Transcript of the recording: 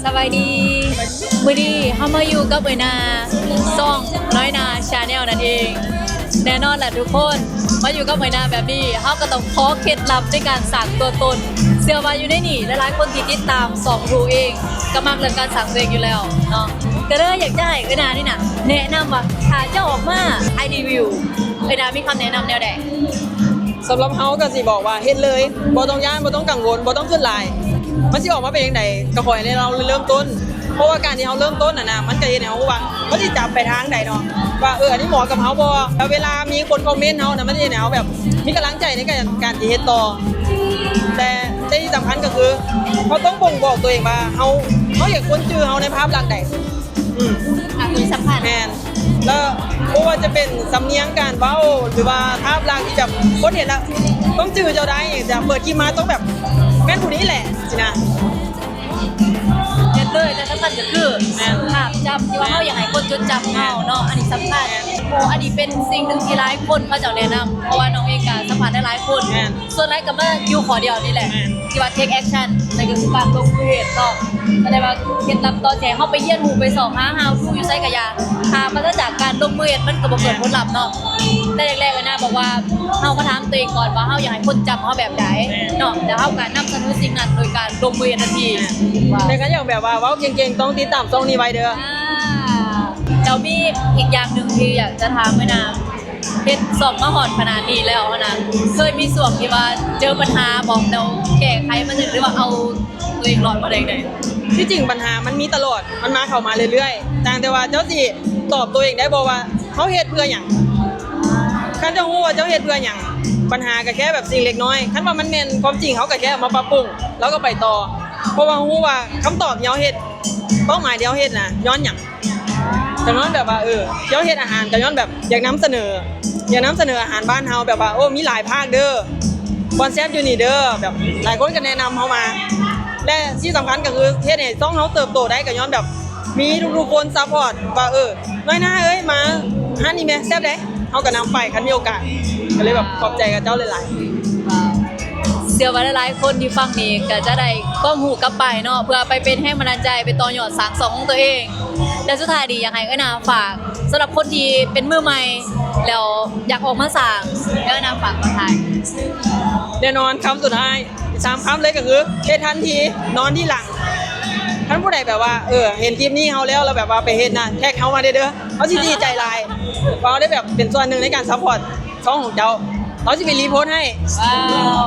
สบายดีมื้อนี้เฮามาอยู่กับเอ๋ยนาซ่องน้อยนาชาแนลนั่นเองแน่นอนแหละทุกคนมาอยู่กับเอ๋ยนาแบบนี้เฮาก็ต้องขอเคล็ดลับในการสร้างตัวตนเชื่อว่าอยู่ในนี่หลายๆคนที่ติดตามส่องรูเองก็มักเรื่องการสร้างตัวเองอยู่แล้วเนาะก็เลยอยากจะให้เอ๋ยนานี่น่ะแนะนำว่าถ้าเจ้าออกมาไอรีวิวเอ๋ยนามีคำแนะนำแนวใดสำหรับเฮาก็สิบอกว่าเฮ็ดเลยบ่ต้องย้านบ่ต้องกังวลบ่ต้องขึ้นลายมันสิออกมาเป็นจังไดก็ขอให้เราเริ่มต้นเพราะว่าการที่เฮาเริ่มต้นนะมันก็เฮ็ดให้เฮาว่ามันสิจับไปทางใดเนาะว่าอันนี้เหมาะกับเฮาบ่แล้วเวลามีคนคอมเมนต์เฮานะมันสิเฮ็ดให้เฮาแบบมีกำลังใจในการที่เฮ็ดต่อแต่ที่สำคัญก็คือเฮาต้องบ่งบอกตัวเองว่าเฮาอยากคนจื้อเฮาในภาพลักษณ์ใดคือสัมผัสแม่นแล้วบ่ว่าจะเป็นสำเนียงการเว้าหรือว่าภาพลักษณ์ที่แบบคนเห็นแล้วต้องจื้อเจ้าได้จะเปิดคลิปมาต้องแบบแม่นผู้นี้แหละสินะเฮ็ดเลยแต่สำคัญก็คือภาพจำที่ว่าเฮาอยากให้คนจดจำเฮาเนาะอันนี้สำคัญโอ้อันนี้เป็นสิ่งหนึ่งที่หลายคนเขาจะแนะนำเพราะว่าน้องเองก็สัมผัสได้หลายคนส่วนหลายก็มาอยู่ขอเดียวนี่แหละที่ว่า take action นั่นก็คือการลงมือเฮ็ดเนาะแสดงว่าเคล็ดลับต่อแจเฮาไปเรียนรู้ไปสอบหา how to อยู่ไสก็อย่าถ้ามันจะจากการลงมือเฮ็ดมันก็บ่เกิดผลลัพธ์เนาะแต่แรกๆก็น่าบอกว่าเฮามาถามตัวเองก่อนว่าเฮาอยากให้คนจำเฮาแบบใดเนาะแล้วเฮาก็นำเสนอสิ่งนั้นโดยการลงมือเฮ็ดทันทีแต่ก็อย่างแบบว่าเว้าเก่งๆต้องติดตามช่องนี้ไว้เด้อเจ้ามีอีกอย่างหนึ่งที่อยากจะถามไว้นะเฮ็ดสอบมาหอดขนาดนี้แล้วนะเคยมีส่วนที่ว่าเจอปัญหาบอกเราแก้ไขมันหรือว่าเอาตัวเองรอดมาได้ไงที่จริงปัญหามันมีตลอดมันมาเข้ามาเรื่อยๆแต่ว่าเจ้าสิตอบตัวเองได้บ่ว่าเฮาเฮ็ดเพื่อหยังคันเจ้าฮู้ว่าเจ้าเฮ็ดเพื่อหยังปัญหาก็แค่แบบสิ่งเล็กน้อยคันว่ามันแม่นความจริงเฮาก็แค่มาปรับปรุงแล้วก็ไปต่อเพราะว่าฮู้ว่าคำตอบที่เฮาเฮ็ดเป้าหมายที่เฮาเฮ็ดน่ะย้อนหยังก็ย้อนแบบว่าเจ้าเฮ็ดอาหารก็ย้อนแบบอยากนำเสนออาหารบ้านเฮาแบบว่าโอ้มีหลายภาคเด้อคอนเซ็ปต์อยู่นี่เด้อแบบหลายคนก็แนะนำเฮามาและที่สำคัญก็คือเฮ็ดให้ช่องเฮาเติบโตได้ก็ย้อนแบบมีทุกๆคนซัพพอร์ตว่าน้อยหน้ามาหานี่แม่แซ่บเด้เฮาก็นำไปคันมีโอกาสก็เลยแบบขอบใจกับเจ้าหลายๆเชื่อว่าหลายๆคนที่ฟังนี่ก็จะได้ความรู้กลับไปเนาะเพื่อไปเป็นแรงบันดาลใจไปต่อยอดสร้างสองของตัวเองและสุดท้ายดีอยากให้นาฝากสำหรับคนที่เป็นมือใหม่แล้วอยากออกมาสร้างนาฝากคนไทยแน่นอนคำสุดท้าย3คำเลยก็คือเฮ็ดทันทีนอนที่หลังท่านผู้ใดแบบว่าเห็นคลิปนี้เฮาแล้วแบบว่าไปเฮ็ดนะแท็กเฮามาเด้อเฮาสิดีใจหลายว่าได้แบบเป็นส่วนหนึ่งในการซัพพอร์ตช่องของเจ้าเฮาสิไปรีโพสต์ให้ว้าว